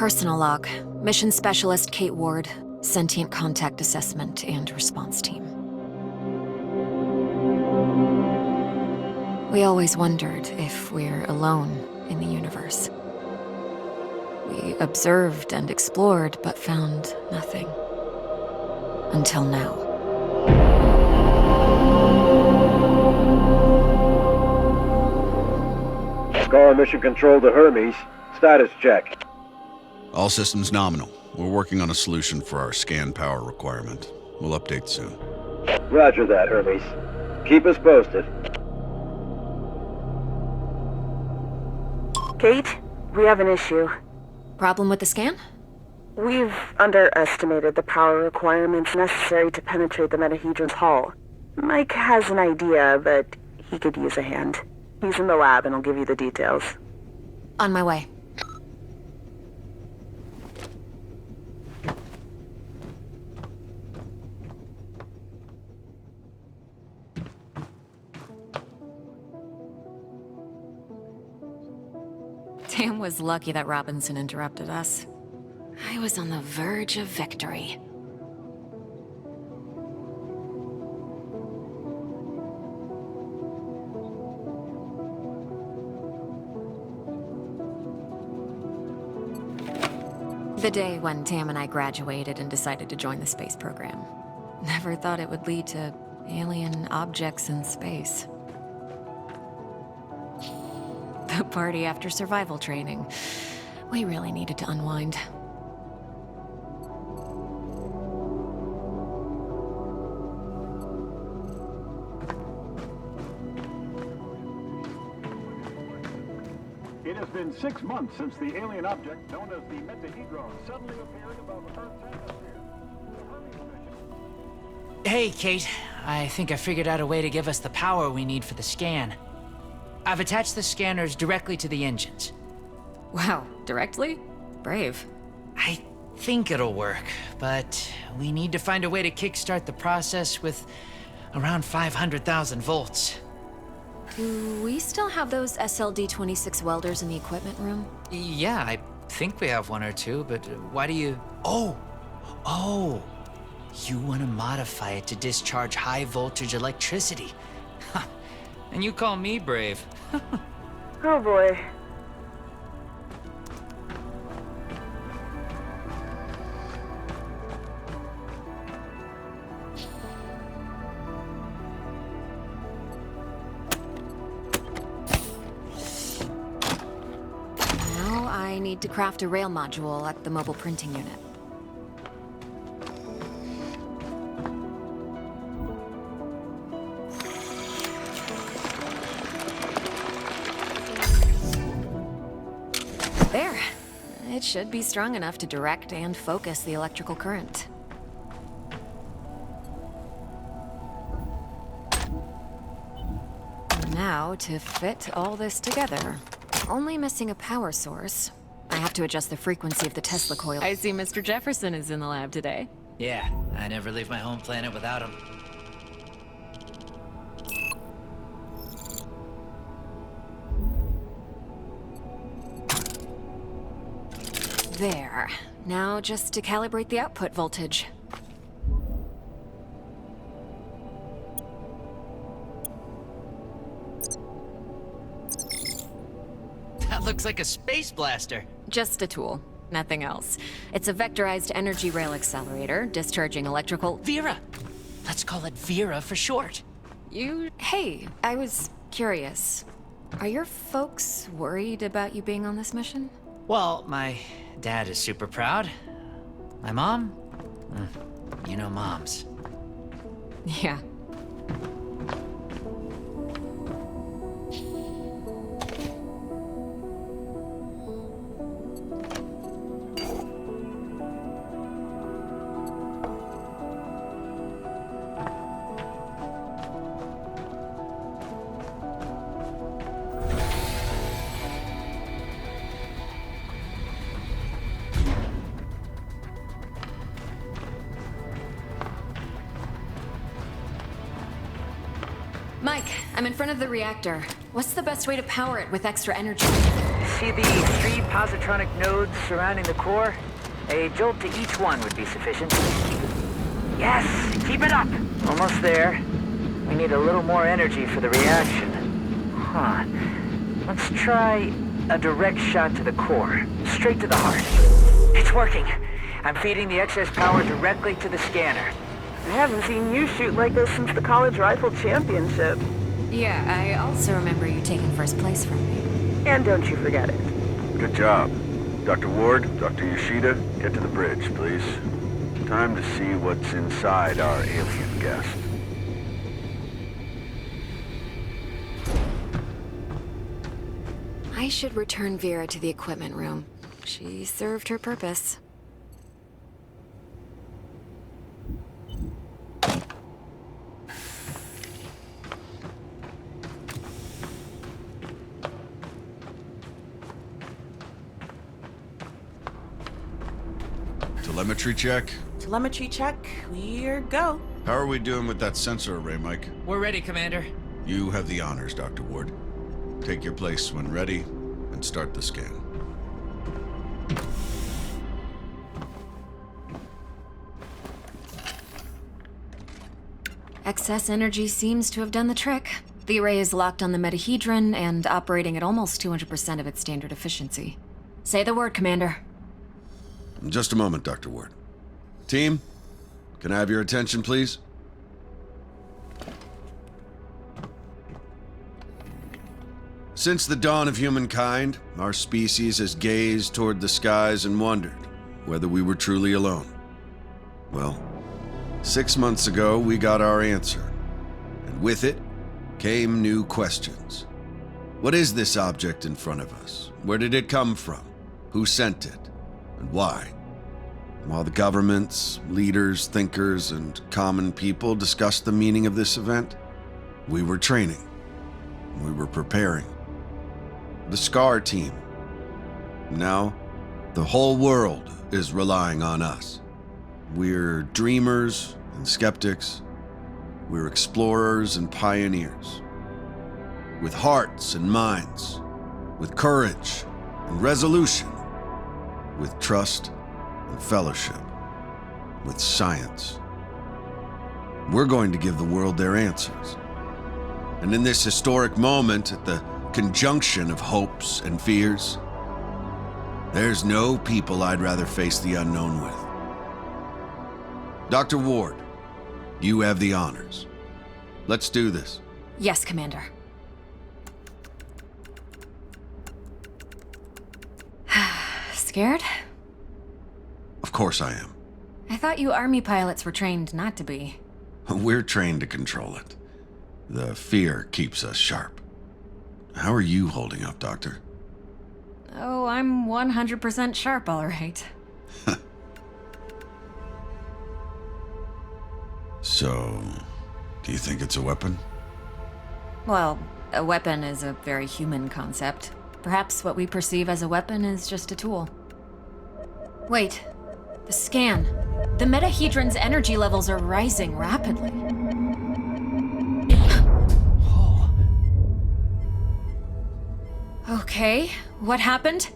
Personal log. Mission Specialist Kate Ward. Sentient Contact Assessment and Response Team. We always wondered if we're alone in the universe. We observed and explored, but found nothing. Until now. Scar Mission Control to Hermes. Status check. All systems nominal. We're working on a solution for our scan power requirement. We'll update soon. Roger that, Hermes. Keep us posted. Kate, we have an issue. Problem with the scan? We've underestimated the power requirements necessary to penetrate the metahedron's hull. Mike has an idea, but he could use a hand. He's in the lab and I'll give you the details. On my way. Tam was lucky that Robinson interrupted us. I was on the verge of victory. The day when Tam and I graduated and decided to join the space program. Never thought it would lead to alien objects in space. The party after survival training. We really needed to unwind. It has been 6 months since the alien object known as the metahedron suddenly appeared above Earth's atmosphere. The Hermes mission. Hey, Kate. I think I figured out a way to give us the power we need for the scan. I've attached the scanners directly to the engines. Wow, directly? Brave. I think it'll work, but we need to find a way to kickstart the process with around 500,000 volts. Do we still have those SLD-26 welders in the equipment room? Yeah, I think we have one or two, but why do you... Oh! You want to modify it to discharge high-voltage electricity. And you call me brave. Oh boy. Now I need to craft a rail module at the mobile printing unit. There. It should be strong enough to direct and focus the electrical current. Now, to fit all this together, only missing a power source. I have to adjust the frequency of the Tesla coil. I see Mr. Jefferson is in the lab today. Yeah, I never leave my home planet without him. There. Now just to calibrate the output voltage. That looks like a space blaster. Just a tool, nothing else. It's a vectorized energy rail accelerator, discharging electrical... Vera! Let's call it Vera for short. Hey, I was curious. Are your folks worried about you being on this mission? Well, my dad is super proud. My mom? You know moms. Yeah. Mike, I'm in front of the reactor. What's the best way to power it with extra energy? See the 3 positronic nodes surrounding the core? A jolt to each one would be sufficient. Yes, keep it up! Almost there. We need a little more energy for the reaction. Huh. Let's try a direct shot to the core, straight to the heart. It's working. I'm feeding the excess power directly to the scanner. I haven't seen you shoot like this since the college rifle championship. Yeah, I also remember you taking first place from me. And don't you forget it. Good job. Dr. Ward, Dr. Yoshida, get to the bridge, please. Time to see what's inside our alien guest. I should return Vera to the equipment room. She served her purpose. Telemetry check? Telemetry check. We're go. How are we doing with that sensor array, Mike? We're ready, Commander. You have the honors, Dr. Ward. Take your place when ready, and start the scan. Excess energy seems to have done the trick. The array is locked on the metahedron and operating at almost 200% of its standard efficiency. Say the word, Commander. Just a moment, Dr. Ward. Team, can I have your attention, please? Since the dawn of humankind, our species has gazed toward the skies and wondered whether we were truly alone. Well, 6 months ago, we got our answer. And with it came new questions. What is this object in front of us? Where did it come from? Who sent it? And why? While the governments, leaders, thinkers, and common people discussed the meaning of this event, we were training. We were preparing. The SCAR team. Now, the whole world is relying on us. We're dreamers and skeptics. We're explorers and pioneers. With hearts and minds. With courage and resolution. With trust and fellowship. With science. We're going to give the world their answers. And in this historic moment, at the conjunction of hopes and fears, there's no people I'd rather face the unknown with. Dr. Ward, you have the honors. Let's do this. Yes, Commander. Scared? Of course I am. I thought you Army pilots were trained not to be. We're trained to control it. The fear keeps us sharp. How are you holding up, Doctor? Oh, I'm 100% sharp, all right. So, do you think it's a weapon? Well, a weapon is a very human concept. Perhaps what we perceive as a weapon is just a tool. Wait. The scan. The metahedron's energy levels are rising rapidly. Okay, what happened?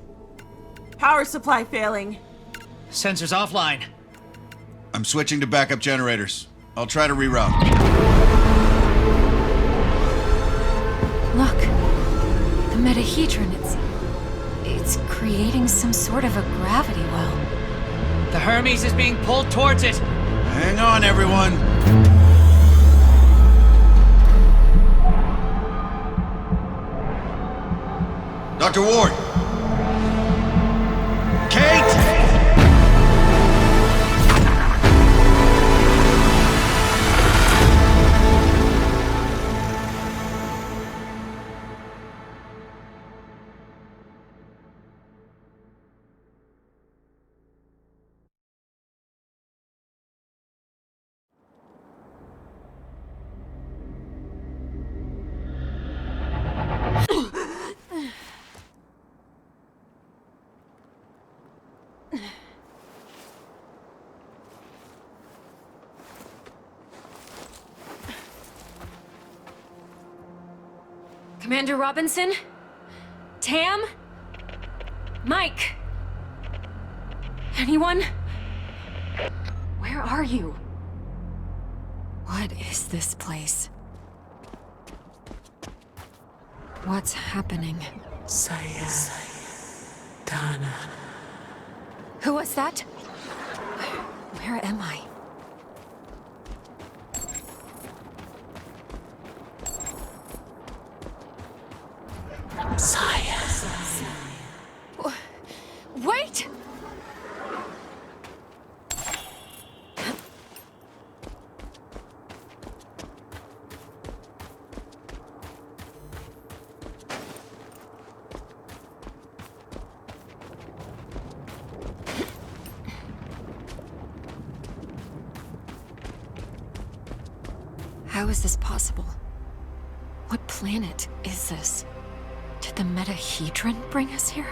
Power supply failing. Sensors offline. I'm switching to backup generators. I'll try to reroute. Look. The metahedron, it's creating some sort of a gravity well. The Hermes is being pulled towards it. Hang on, everyone. Dr. Ward! Kate! Commander Robinson? Tam? Mike? Anyone? Where are you? What is this place? What's happening? Donna. Who was that? Where am I? Wait! How is this possible? What planet is this? Did the metahedron bring us here?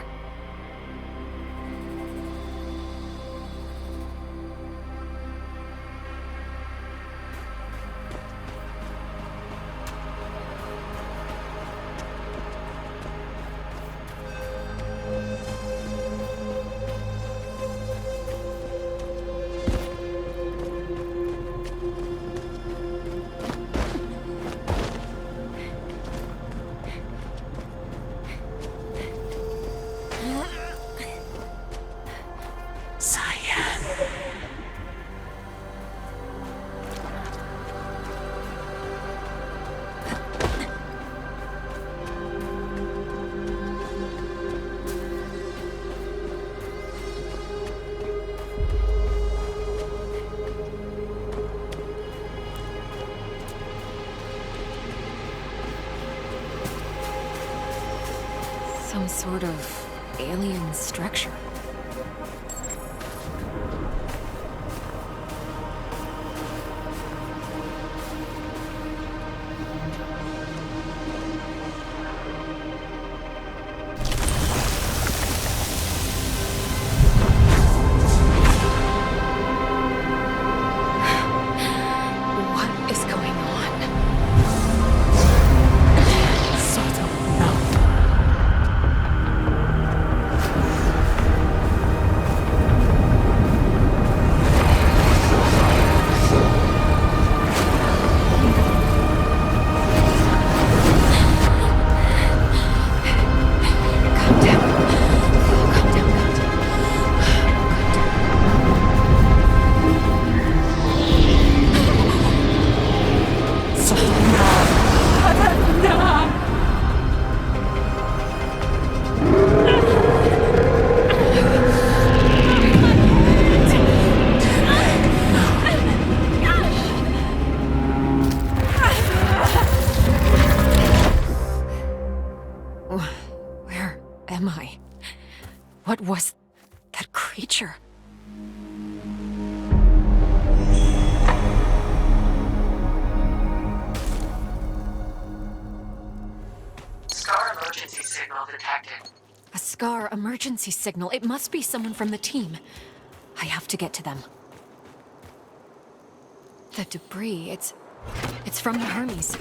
Some sort of alien structure. What is going on? Where am I? What was that creature? Scar emergency signal detected. A Scar emergency signal. It must be someone from the team. I have to get to them. The debris, it's from the Hermes.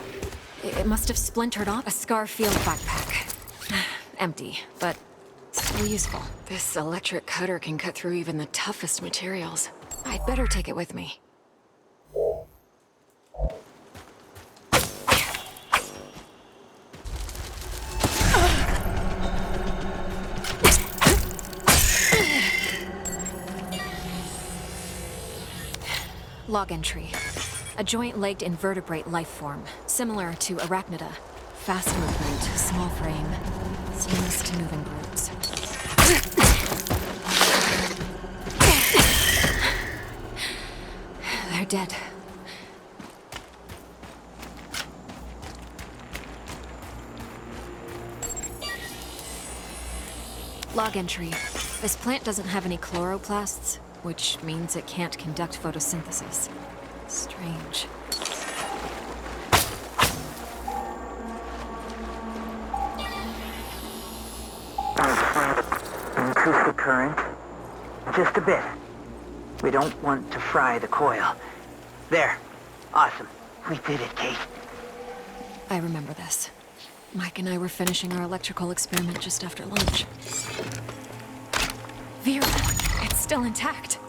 It must have splintered off a Scar field backpack. Empty, but still useful. This electric cutter can cut through even the toughest materials. I'd better take it with me. Log entry. A joint-legged invertebrate life form, similar to arachnida. Fast movement, small frame, seems to move in groups. They're dead. Log entry. This plant doesn't have any chloroplasts, which means it can't conduct photosynthesis. Strange. Increase the current. Just a bit. We don't want to fry the coil. There. Awesome. We did it, Kate. I remember this. Mike and I were finishing our electrical experiment just after lunch. Vera, it's still intact.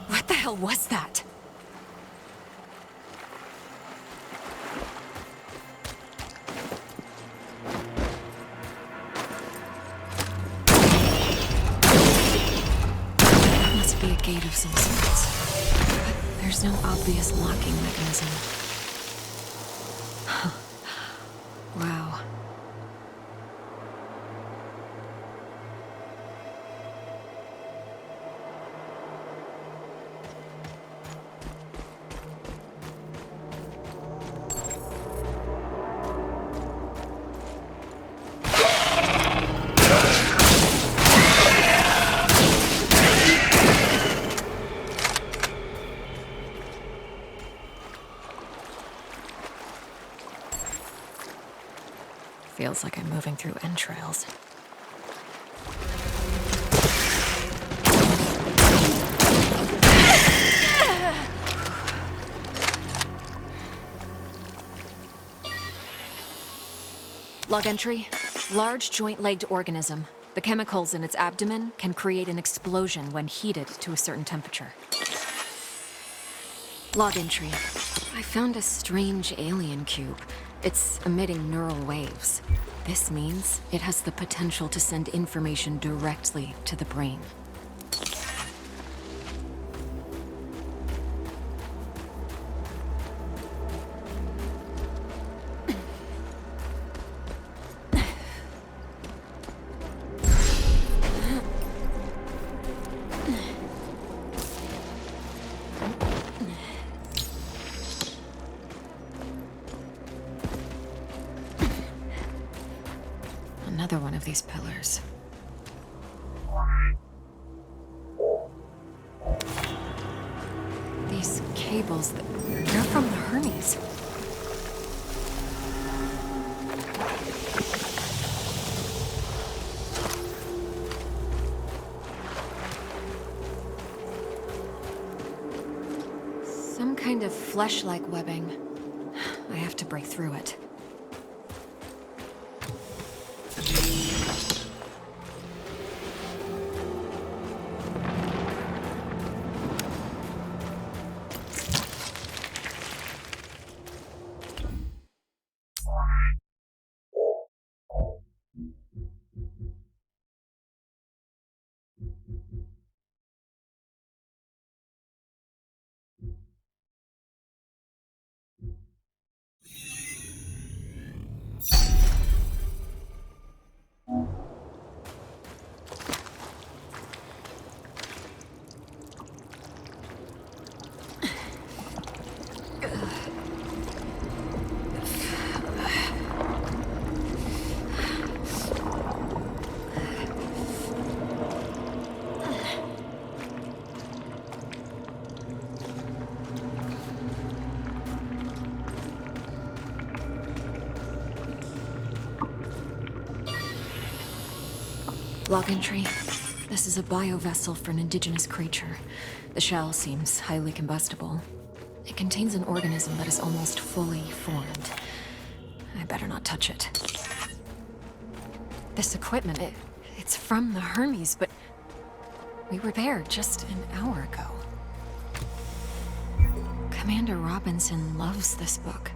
What the hell was that? Must be a gate of some sorts. But there's no obvious locking mechanism. Wow. Feels like I'm moving through entrails. Log entry. Large joint-legged organism. The chemicals in its abdomen can create an explosion when heated to a certain temperature. Log entry. I found a strange alien cube. It's emitting neural waves. This means it has the potential to send information directly to the brain. Another one of these pillars. These cables, they're from the Hermes. Some kind of flesh-like webbing. I have to break through it. Log entry. This is a biovessel for an indigenous creature. The shell seems highly combustible. It contains an organism that is almost fully formed. I better not touch it. This equipment, it's from the Hermes, but we were there just an hour ago. Commander Robinson loves this book.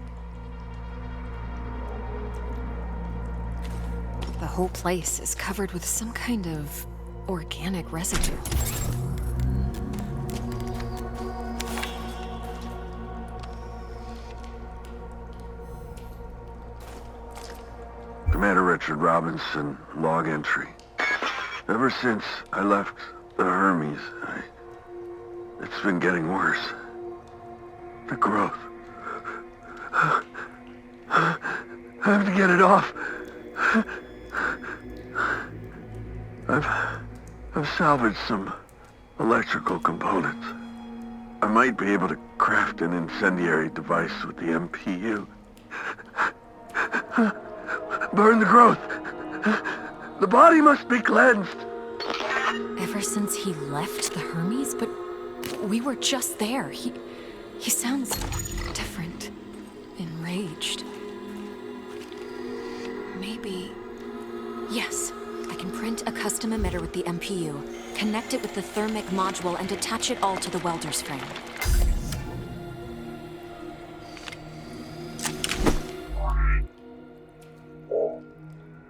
The whole place is covered with some kind of organic residue. Commander Richard Robinson, log entry. Ever since I left the Hermes, it's been getting worse. The growth. I have to get it off. I've salvaged some electrical components. I might be able to craft an incendiary device with the MPU. Burn the growth. The body must be cleansed. Ever since he left the Hermes? But we were just there. He sounds different. Enraged. Maybe... Yes. I can print a custom emitter with the MPU, connect it with the thermic module, and attach it all to the welder's frame.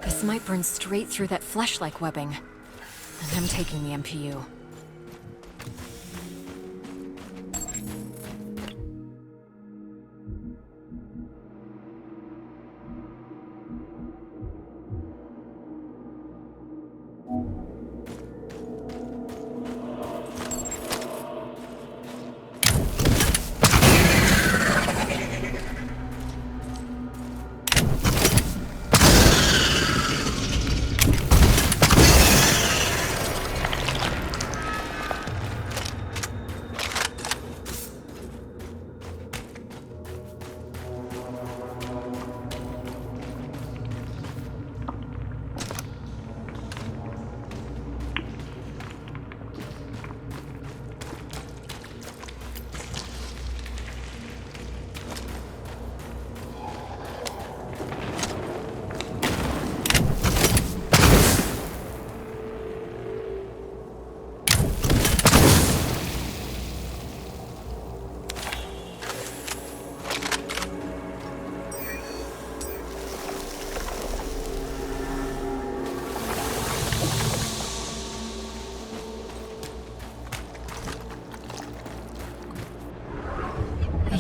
This might burn straight through that flesh-like webbing. And I'm taking the MPU.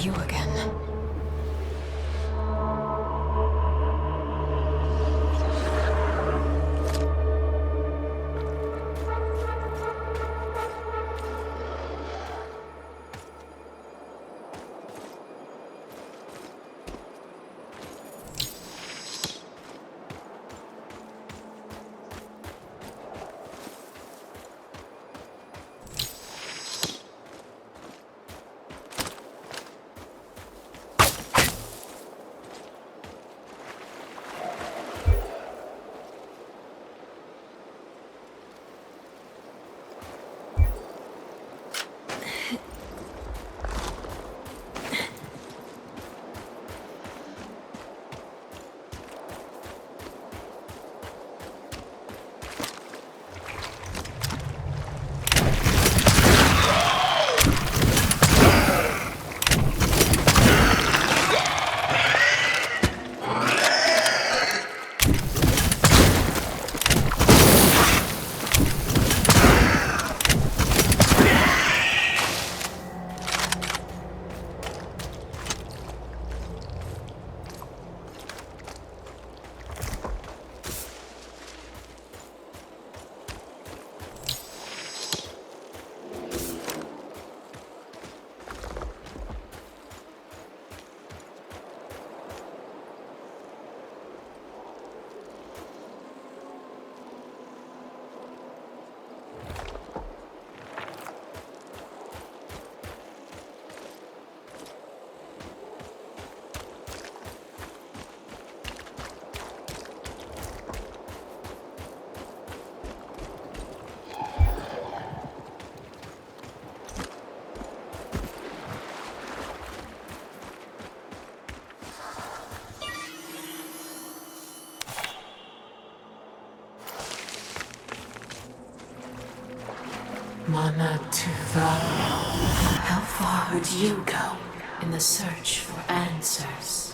You again. Mana Tuva. How far would you go in the search for answers?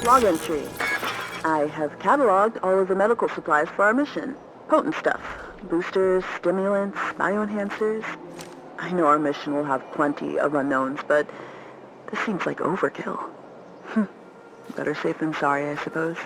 Log entry. I have cataloged all of the medical supplies for our mission. Potent stuff. Boosters, stimulants, bioenhancers. I know our mission will have plenty of unknowns, but this seems like overkill. Better safe than sorry, I suppose.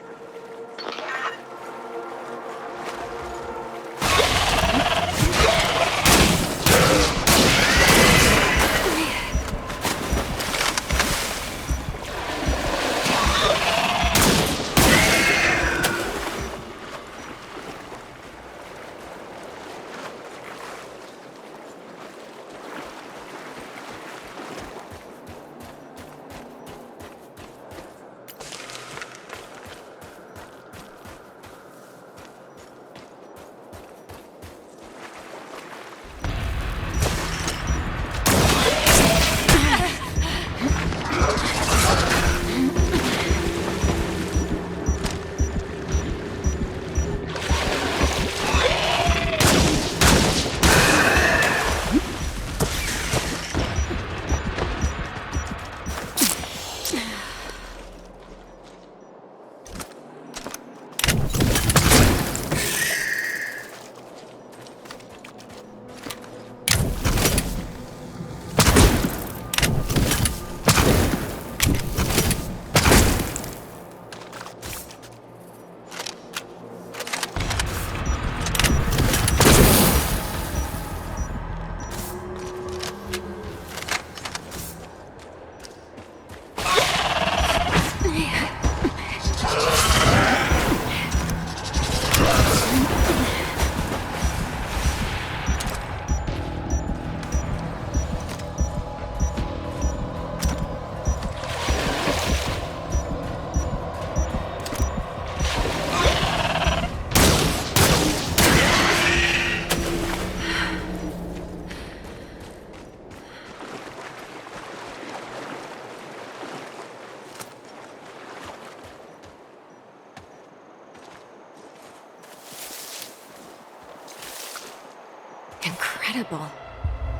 Incredible.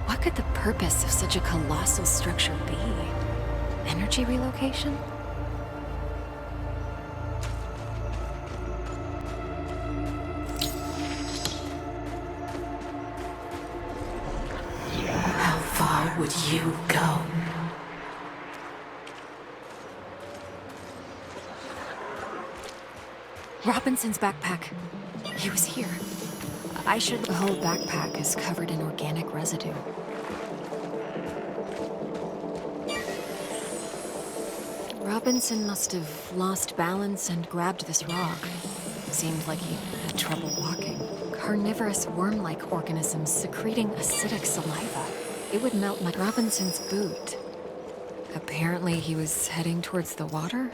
What could the purpose of such a colossal structure be? Energy relocation? How far would you go? Robinson's backpack. He was here. The whole backpack is covered in organic residue. Robinson must have lost balance and grabbed this rock. Seemed like he had trouble walking. Carnivorous worm-like organisms secreting acidic saliva. It would melt like Robinson's boot. Apparently he was heading towards the water?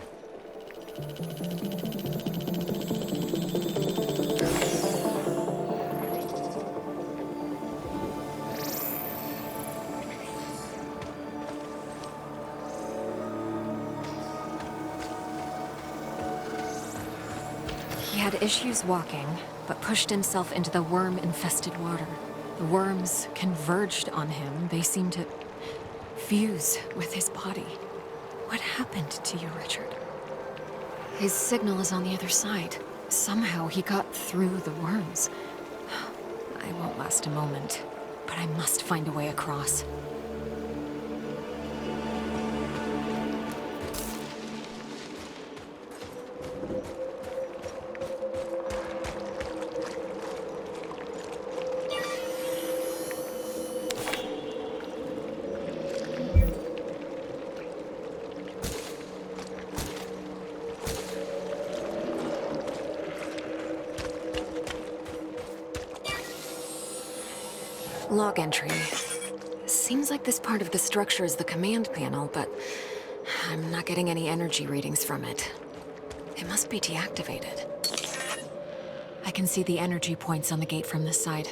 He had issues walking, but pushed himself into the worm-infested water. The worms converged on him. They seemed to fuse with his body. What happened to you, Richard? His signal is on the other side. Somehow he got through the worms. I won't last a moment, but I must find a way across. Log entry. Seems like this part of the structure is the command panel, but I'm not getting any energy readings from it. It must be deactivated. I can see the energy points on the gate from this side.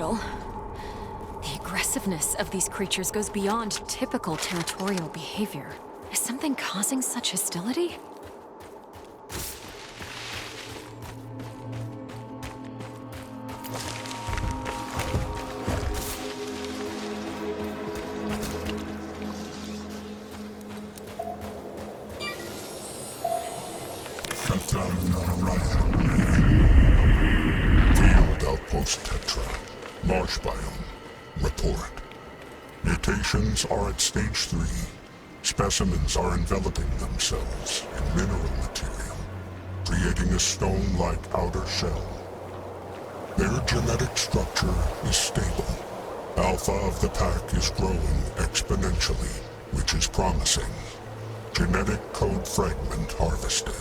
little. The aggressiveness of these creatures goes beyond typical territorial behavior. Is something causing such hostility? Field outpost Tetra. Marsh biome. Report. Mutations are at stage 3. Specimens are enveloping themselves in mineral material, creating a stone-like outer shell. Their genetic structure is stable. Alpha of the pack is growing exponentially, which is promising. Genetic code fragment harvested.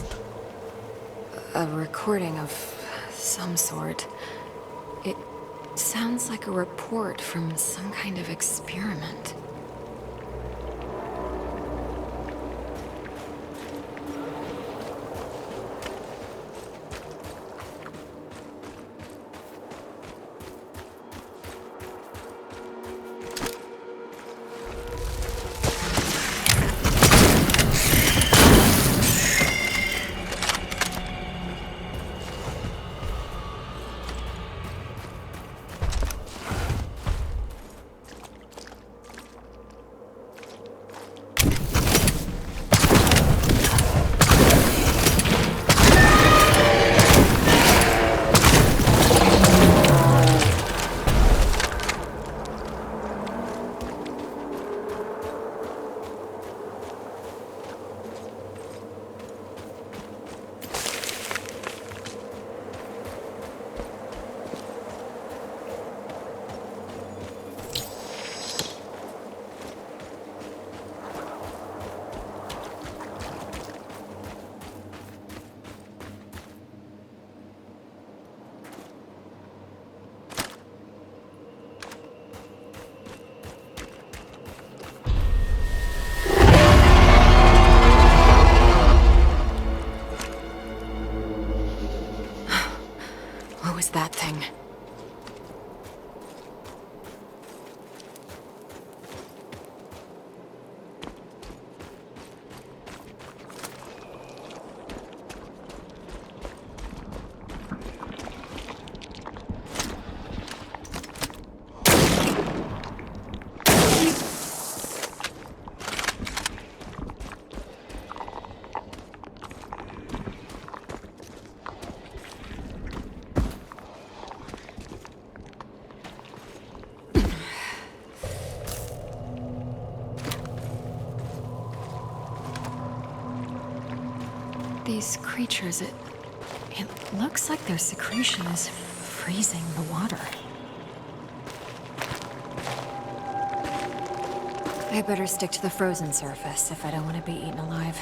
A recording of some sort. It sounds like a report from some kind of experiment. What was that thing? These creatures, it looks like their secretion is freezing the water. I better stick to the frozen surface if I don't want to be eaten alive.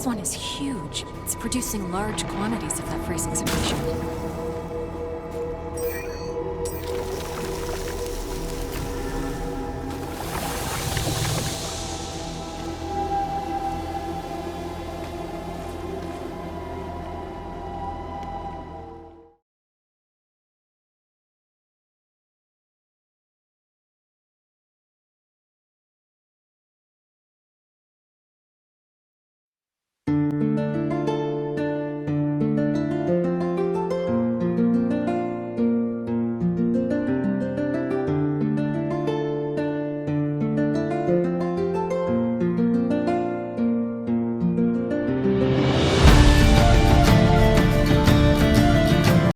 This one is huge. It's producing large quantities of that freezing secretion.